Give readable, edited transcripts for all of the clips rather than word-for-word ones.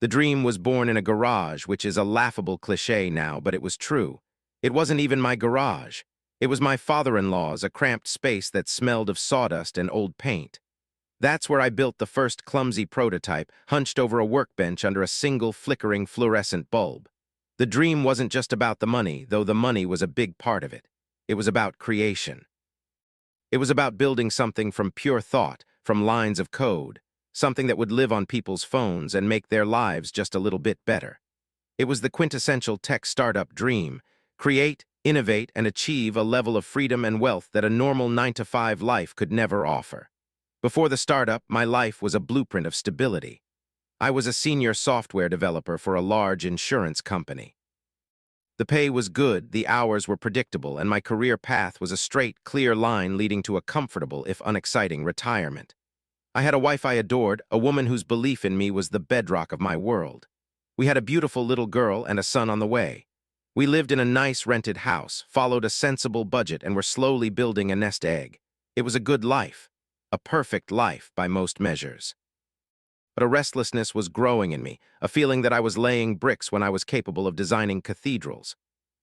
The dream was born in a garage, which is a laughable cliché now, but it was true. It wasn't even my garage. It was my father-in-law's, a cramped space that smelled of sawdust and old paint. That's where I built the first clumsy prototype, hunched over a workbench under a single flickering fluorescent bulb. The dream wasn't just about the money, though the money was a big part of it. It was about creation. It was about building something from pure thought, from lines of code, something that would live on people's phones and make their lives just a little bit better. It was the quintessential tech startup dream: create, innovate, and achieve a level of freedom and wealth that a normal 9-to-5 life could never offer. Before the startup, my life was a blueprint of stability. I was a senior software developer for a large insurance company. The pay was good, the hours were predictable, and my career path was a straight, clear line leading to a comfortable, if unexciting, retirement. I had a wife I adored, a woman whose belief in me was the bedrock of my world. We had a beautiful little girl and a son on the way. We lived in a nice rented house, followed a sensible budget, and were slowly building a nest egg. It was a good life. A perfect life by most measures. But a restlessness was growing in me, a feeling that I was laying bricks when I was capable of designing cathedrals.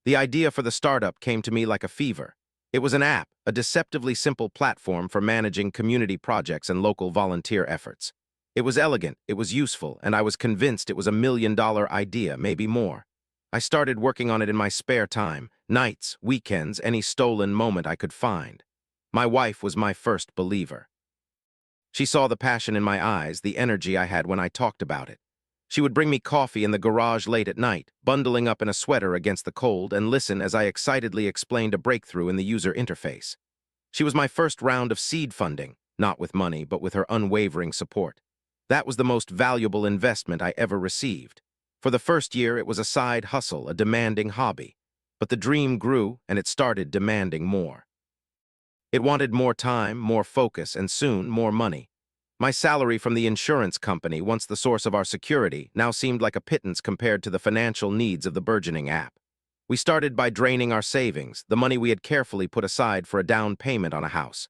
The idea for the startup came to me like a fever. It was an app, a deceptively simple platform for managing community projects and local volunteer efforts. It was elegant, it was useful, and I was convinced it was $1 million idea, maybe more. I started working on it in my spare time, nights, weekends, any stolen moment I could find. My wife was my first believer. She saw the passion in my eyes, the energy I had when I talked about it. She would bring me coffee in the garage late at night, bundling up in a sweater against the cold, and listen as I excitedly explained a breakthrough in the user interface. She was my first round of seed funding, not with money, but with her unwavering support. That was the most valuable investment I ever received. For the first year, it was a side hustle, a demanding hobby. But the dream grew, and it started demanding more. It wanted more time, more focus, and soon more money. My salary from the insurance company, once the source of our security, now seemed like a pittance compared to the financial needs of the burgeoning app. We started by draining our savings, the money we had carefully put aside for a down payment on a house.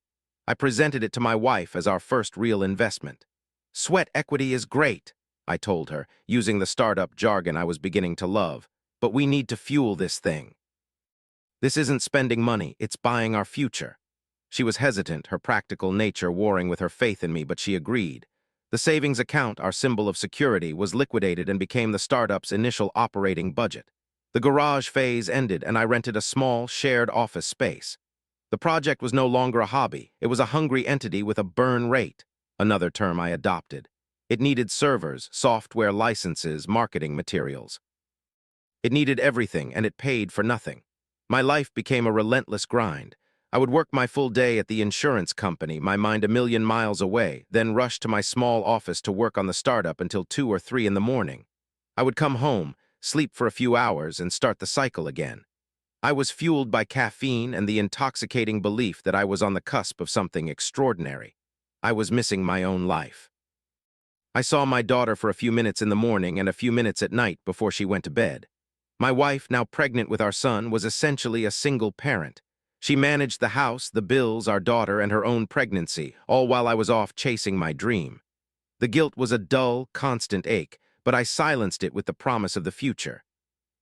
I presented it to my wife as our first real investment. "Sweat equity is great," I told her, using the startup jargon I was beginning to love, "but we need to fuel this thing. This isn't spending money, it's buying our future." She was hesitant, her practical nature warring with her faith in me, but she agreed. The savings account, our symbol of security, was liquidated and became the startup's initial operating budget. The garage phase ended, and I rented a small, shared office space. The project was no longer a hobby. It was a hungry entity with a burn rate, another term I adopted. It needed servers, software licenses, marketing materials. It needed everything, and it paid for nothing. My life became a relentless grind. I would work my full day at the insurance company, my mind a million miles away, then rush to my small office to work on the startup until 2 or 3 in the morning. I would come home, sleep for a few hours, and start the cycle again. I was fueled by caffeine and the intoxicating belief that I was on the cusp of something extraordinary. I was missing my own life. I saw my daughter for a few minutes in the morning and a few minutes at night before she went to bed. My wife, now pregnant with our son, was essentially a single parent. She managed the house, the bills, our daughter, and her own pregnancy, all while I was off chasing my dream. The guilt was a dull, constant ache, but I silenced it with the promise of the future.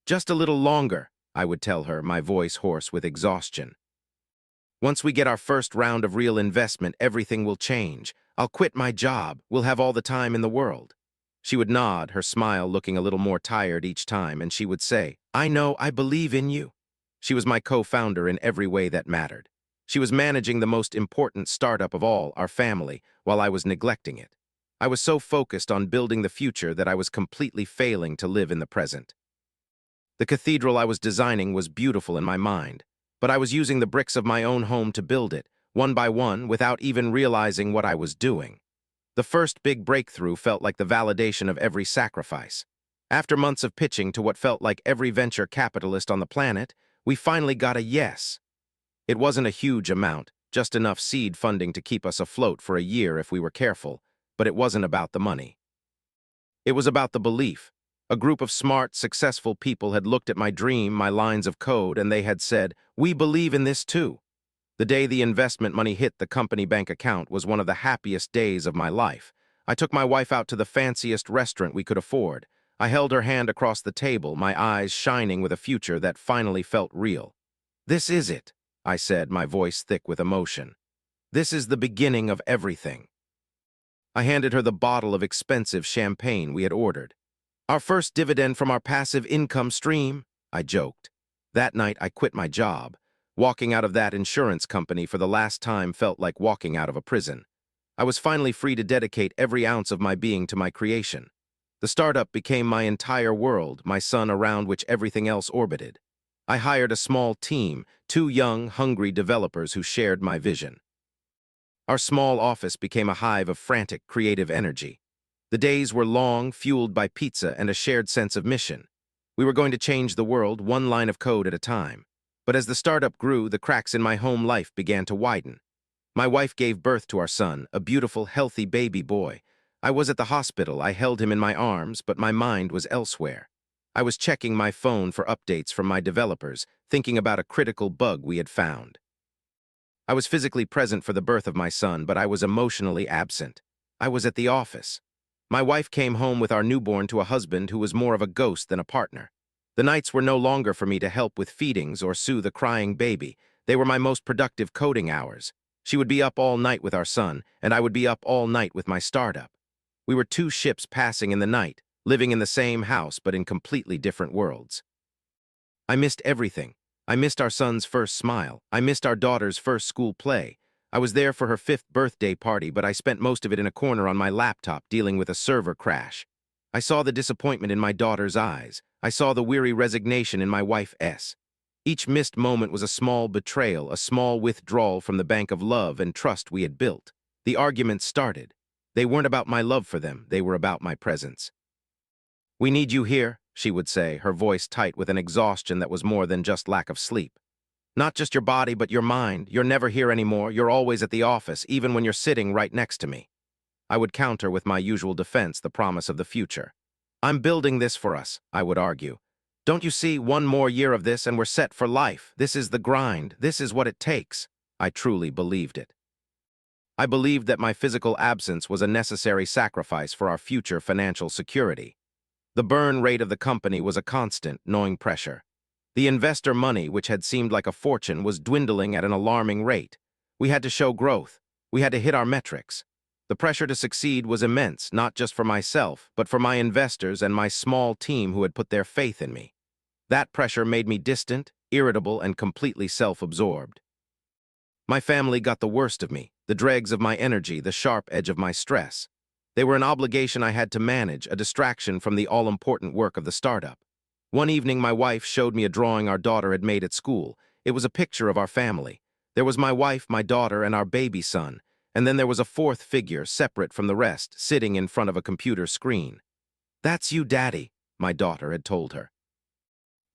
"Just a little longer," I would tell her, my voice hoarse with exhaustion. "Once we get our first round of real investment, everything will change. I'll quit my job. We'll have all the time in the world." She would nod, her smile looking a little more tired each time, and she would say, "I know, I believe in you." She was my co-founder in every way that mattered. She was managing the most important startup of all, our family, while I was neglecting it. I was so focused on building the future that I was completely failing to live in the present. The cathedral I was designing was beautiful in my mind, but I was using the bricks of my own home to build it, one by one, without even realizing what I was doing. The first big breakthrough felt like the validation of every sacrifice. After months of pitching to what felt like every venture capitalist on the planet, we finally got a yes. It wasn't a huge amount, just enough seed funding to keep us afloat for a year if we were careful, but it wasn't about the money. It was about the belief. A group of smart, successful people had looked at my dream, my lines of code, and they had said, "We believe in this too." The day the investment money hit the company bank account was one of the happiest days of my life. I took my wife out to the fanciest restaurant we could afford. I held her hand across the table, my eyes shining with a future that finally felt real. "This is it," I said, my voice thick with emotion. "This is the beginning of everything." I handed her the bottle of expensive champagne we had ordered. "Our first dividend from our passive income stream," I joked. That night, I quit my job. Walking out of that insurance company for the last time felt like walking out of a prison. I was finally free to dedicate every ounce of my being to my creation. The startup became my entire world, my sun around which everything else orbited. I hired a small team, 2 young, hungry developers who shared my vision. Our small office became a hive of frantic, creative energy. The days were long, fueled by pizza and a shared sense of mission. We were going to change the world, one line of code at a time. But as the startup grew, the cracks in my home life began to widen. My wife gave birth to our son, a beautiful, healthy baby boy. I was at the hospital, I held him in my arms, but my mind was elsewhere. I was checking my phone for updates from my developers, thinking about a critical bug we had found. I was physically present for the birth of my son, but I was emotionally absent. I was at the office. My wife came home with our newborn to a husband who was more of a ghost than a partner. The nights were no longer for me to help with feedings or soothe a crying baby. They were my most productive coding hours. She would be up all night with our son, and I would be up all night with my startup. We were 2 ships passing in the night, living in the same house but in completely different worlds. I missed everything. I missed our son's first smile. I missed our daughter's first school play. I was there for her 5th birthday party, but I spent most of it in a corner on my laptop dealing with a server crash. I saw the disappointment in my daughter's eyes. I saw the weary resignation in my wife's. Each missed moment was a small betrayal, a small withdrawal from the bank of love and trust we had built. The arguments started. They weren't about my love for them, they were about my presence. "We need you here," she would say, her voice tight with an exhaustion that was more than just lack of sleep. "Not just your body, but your mind. You're never here anymore. You're always at the office, even when you're sitting right next to me." I would counter with my usual defense, the promise of the future. "I'm building this for us," I would argue. "Don't you see, 1 more year of this and we're set for life. This is the grind. This is what it takes." I truly believed it. I believed that my physical absence was a necessary sacrifice for our future financial security. The burn rate of the company was a constant, gnawing pressure. The investor money, which had seemed like a fortune, was dwindling at an alarming rate. We had to show growth. We had to hit our metrics. The pressure to succeed was immense, not just for myself, but for my investors and my small team who had put their faith in me. That pressure made me distant, irritable, and completely self-absorbed. My family got the worst of me, the dregs of my energy, the sharp edge of my stress. They were an obligation I had to manage, a distraction from the all-important work of the startup. One evening, my wife showed me a drawing our daughter had made at school. It was a picture of our family. There was my wife, my daughter, and our baby son, and then there was a 4th figure, separate from the rest, sitting in front of a computer screen. "That's you, Daddy," my daughter had told her.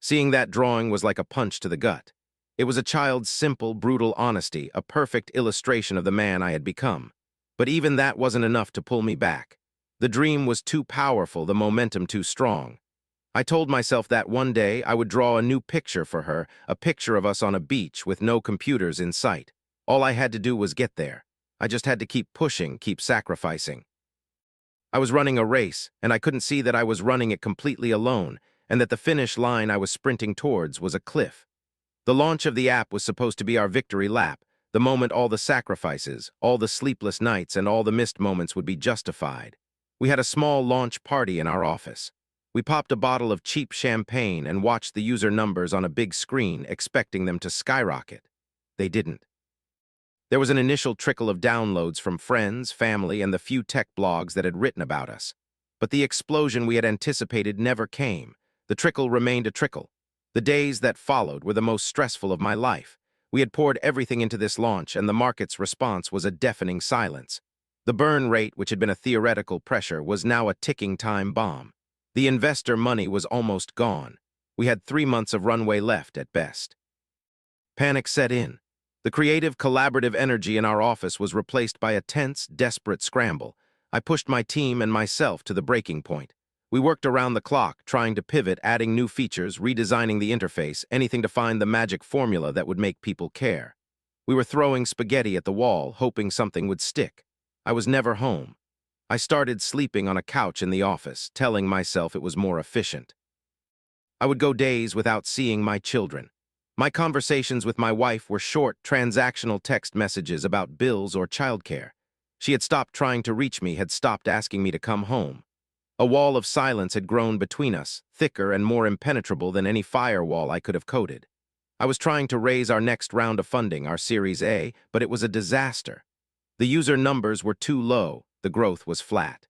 Seeing that drawing was like a punch to the gut. It was a child's simple, brutal honesty, a perfect illustration of the man I had become. But even that wasn't enough to pull me back. The dream was too powerful, the momentum too strong. I told myself that one day I would draw a new picture for her, a picture of us on a beach with no computers in sight. All I had to do was get there. I just had to keep pushing, keep sacrificing. I was running a race, and I couldn't see that I was running it completely alone, and that the finish line I was sprinting towards was a cliff. The launch of the app was supposed to be our victory lap, the moment all the sacrifices, all the sleepless nights, and all the missed moments would be justified. We had a small launch party in our office. We popped a bottle of cheap champagne and watched the user numbers on a big screen, expecting them to skyrocket. They didn't. There was an initial trickle of downloads from friends, family, and the few tech blogs that had written about us. But the explosion we had anticipated never came. The trickle remained a trickle. The days that followed were the most stressful of my life. We had poured everything into this launch, and the market's response was a deafening silence. The burn rate, which had been a theoretical pressure, was now a ticking time bomb. The investor money was almost gone. We had 3 months of runway left at best. Panic set in. The creative, collaborative energy in our office was replaced by a tense, desperate scramble. I pushed my team and myself to the breaking point. We worked around the clock, trying to pivot, adding new features, redesigning the interface, anything to find the magic formula that would make people care. We were throwing spaghetti at the wall, hoping something would stick. I was never home. I started sleeping on a couch in the office, telling myself it was more efficient. I would go days without seeing my children. My conversations with my wife were short, transactional text messages about bills or childcare. She had stopped trying to reach me, had stopped asking me to come home. A wall of silence had grown between us, thicker and more impenetrable than any firewall I could have coded. I was trying to raise our next round of funding, our Series A, but it was a disaster. The user numbers were too low, the growth was flat.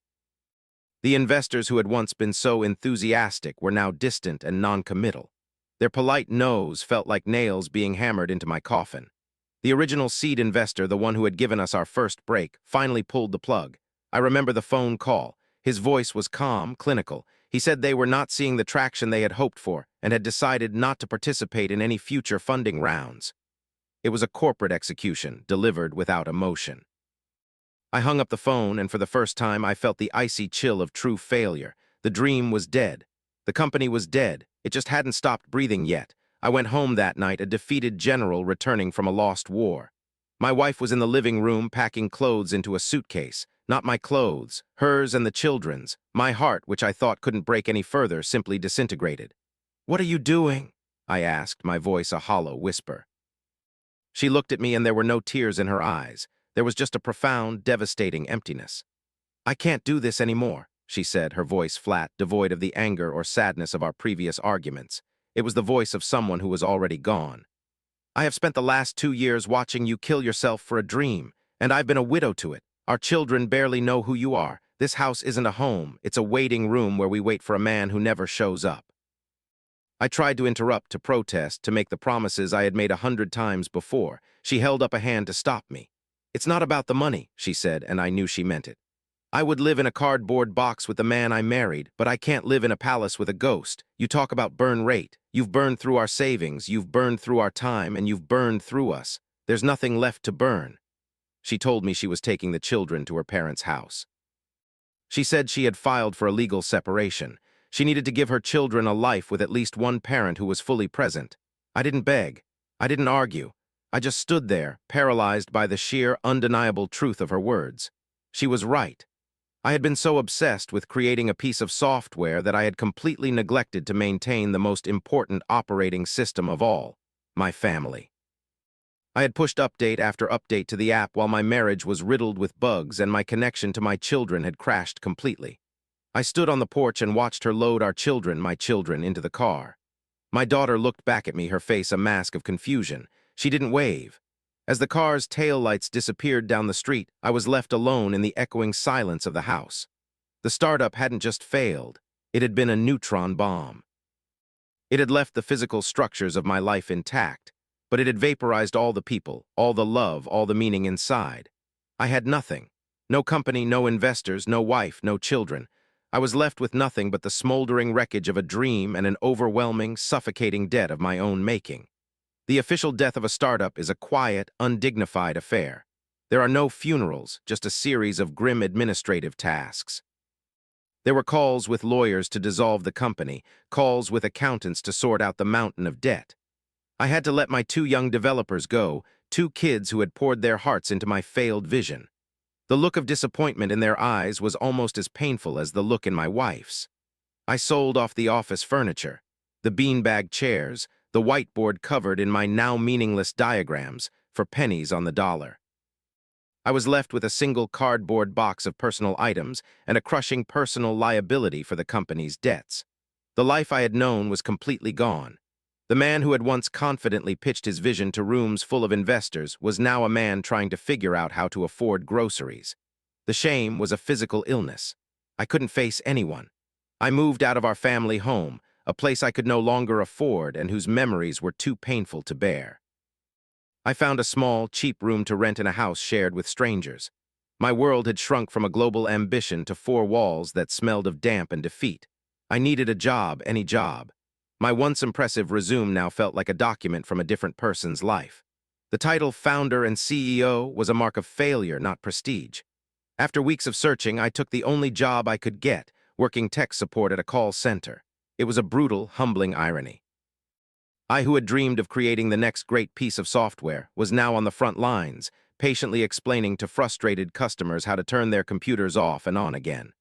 The investors who had once been so enthusiastic were now distant and non-committal. Their polite no's felt like nails being hammered into my coffin. The original seed investor, the one who had given us our first break, finally pulled the plug. I remember the phone call. His voice was calm, clinical. He said they were not seeing the traction they had hoped for and had decided not to participate in any future funding rounds. It was a corporate execution, delivered without emotion. I hung up the phone, and for the first time I felt the icy chill of true failure. The dream was dead. The company was dead. It just hadn't stopped breathing yet. I went home that night, a defeated general returning from a lost war. My wife was in the living room packing clothes into a suitcase. Not my clothes, hers and the children's. My heart, which I thought couldn't break any further, simply disintegrated. "What are you doing?" I asked, my voice a hollow whisper. She looked at me, and there were no tears in her eyes. There was just a profound, devastating emptiness. "I can't do this anymore," she said, her voice flat, devoid of the anger or sadness of our previous arguments. It was the voice of someone who was already gone. "I have spent the last 2 years watching you kill yourself for a dream, and I've been a widow to it. Our children barely know who you are. This house isn't a home. It's a waiting room where we wait for a man who never shows up." I tried to interrupt, to protest, to make the promises I had made 100 times before. She held up a hand to stop me. "It's not about the money," she said, and I knew she meant it. "I would live in a cardboard box with the man I married, but I can't live in a palace with a ghost. You talk about burn rate. You've burned through our savings, you've burned through our time, and you've burned through us. There's nothing left to burn." She told me she was taking the children to her parents' house. She said she had filed for a legal separation. She needed to give her children a life with at least one parent who was fully present. I didn't beg. I didn't argue. I just stood there, paralyzed by the sheer, undeniable truth of her words. She was right. I had been so obsessed with creating a piece of software that I had completely neglected to maintain the most important operating system of all, my family. I had pushed update after update to the app while my marriage was riddled with bugs and my connection to my children had crashed completely. I stood on the porch and watched her load our children, my children, into the car. My daughter looked back at me, her face a mask of confusion. She didn't wave. As the car's taillights disappeared down the street, I was left alone in the echoing silence of the house. The startup hadn't just failed. It had been a neutron bomb. It had left the physical structures of my life intact, but it had vaporized all the people, all the love, all the meaning inside. I had nothing. No company, no investors, no wife, no children. I was left with nothing but the smoldering wreckage of a dream and an overwhelming, suffocating debt of my own making. The official death of a startup is a quiet, undignified affair. There are no funerals, just a series of grim administrative tasks. There were calls with lawyers to dissolve the company, calls with accountants to sort out the mountain of debt. I had to let my 2 young developers go, 2 kids who had poured their hearts into my failed vision. The look of disappointment in their eyes was almost as painful as the look in my wife's. I sold off the office furniture, the beanbag chairs, the whiteboard covered in my now meaningless diagrams, for pennies on the dollar. I was left with a single cardboard box of personal items and a crushing personal liability for the company's debts. The life I had known was completely gone. The man who had once confidently pitched his vision to rooms full of investors was now a man trying to figure out how to afford groceries. The shame was a physical illness. I couldn't face anyone. I moved out of our family home, a place I could no longer afford and whose memories were too painful to bear. I found a small, cheap room to rent in a house shared with strangers. My world had shrunk from a global ambition to 4 walls that smelled of damp and defeat. I needed a job, any job. My once impressive resume now felt like a document from a different person's life. The title founder and CEO was a mark of failure, not prestige. After weeks of searching, I took the only job I could get, working tech support at a call center. It was a brutal, humbling irony. I, who had dreamed of creating the next great piece of software, was now on the front lines, patiently explaining to frustrated customers how to turn their computers off and on again.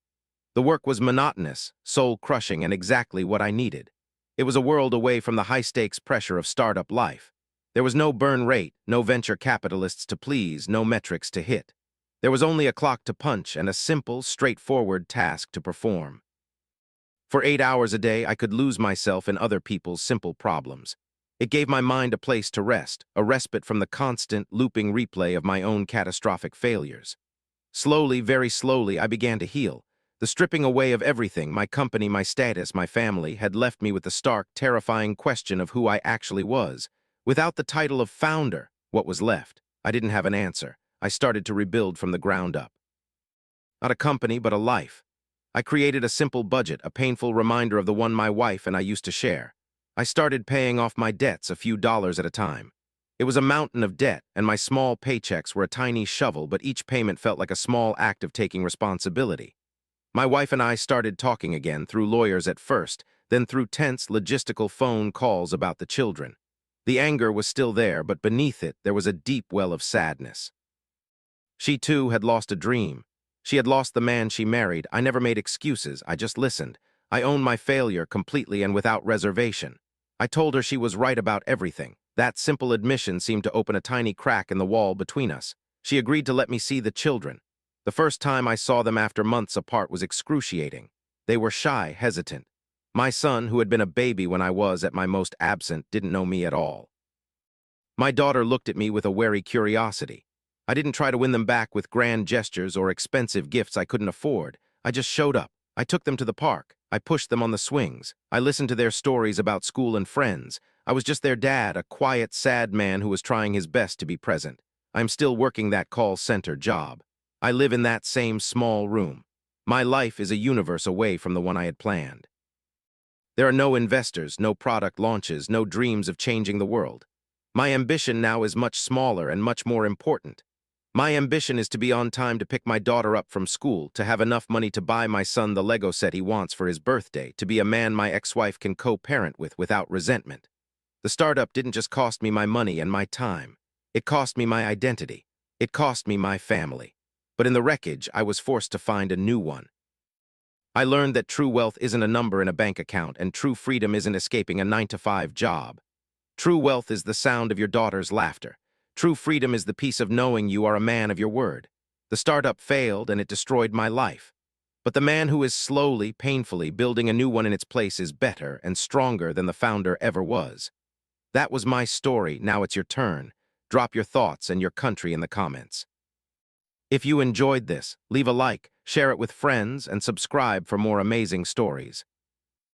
The work was monotonous, soul-crushing, and exactly what I needed. It was a world away from the high-stakes pressure of startup life. There was no burn rate, no venture capitalists to please, no metrics to hit. There was only a clock to punch and a simple, straightforward task to perform. For 8 hours a day, I could lose myself in other people's simple problems. It gave my mind a place to rest, a respite from the constant, looping replay of my own catastrophic failures. Slowly, very slowly, I began to heal. The stripping away of everything, my company, my status, my family, had left me with the stark, terrifying question of who I actually was. Without the title of founder, what was left? I didn't have an answer. I started to rebuild from the ground up. Not a company, but a life. I created a simple budget, a painful reminder of the one my wife and I used to share. I started paying off my debts a few dollars at a time. It was a mountain of debt, and my small paychecks were a tiny shovel, but each payment felt like a small act of taking responsibility. My wife and I started talking again, through lawyers at first, then through tense logistical phone calls about the children. The anger was still there, but beneath it, there was a deep well of sadness. She, too, had lost a dream. She had lost the man she married. I never made excuses. I just listened. I owned my failure completely and without reservation. I told her she was right about everything. That simple admission seemed to open a tiny crack in the wall between us. She agreed to let me see the children. The first time I saw them after months apart was excruciating. They were shy, hesitant. My son, who had been a baby when I was at my most absent, didn't know me at all. My daughter looked at me with a wary curiosity. I didn't try to win them back with grand gestures or expensive gifts I couldn't afford. I just showed up. I took them to the park. I pushed them on the swings. I listened to their stories about school and friends. I was just their dad, a quiet, sad man who was trying his best to be present. I'm still working that call center job. I live in that same small room. My life is a universe away from the one I had planned. There are no investors, no product launches, no dreams of changing the world. My ambition now is much smaller and much more important. My ambition is to be on time to pick my daughter up from school, to have enough money to buy my son the Lego set he wants for his birthday, to be a man my ex-wife can co-parent with without resentment. The startup didn't just cost me my money and my time. It cost me my identity. It cost me my family. But in the wreckage, I was forced to find a new one. I learned that true wealth isn't a number in a bank account, and true freedom isn't escaping a 9-to-5 job. True wealth is the sound of your daughter's laughter. True freedom is the peace of knowing you are a man of your word. The startup failed, and it destroyed my life. But the man who is slowly, painfully building a new one in its place is better and stronger than the founder ever was. That was my story. Now it's your turn. Drop your thoughts and your country in the comments. If you enjoyed this, leave a like, share it with friends, and subscribe for more amazing stories.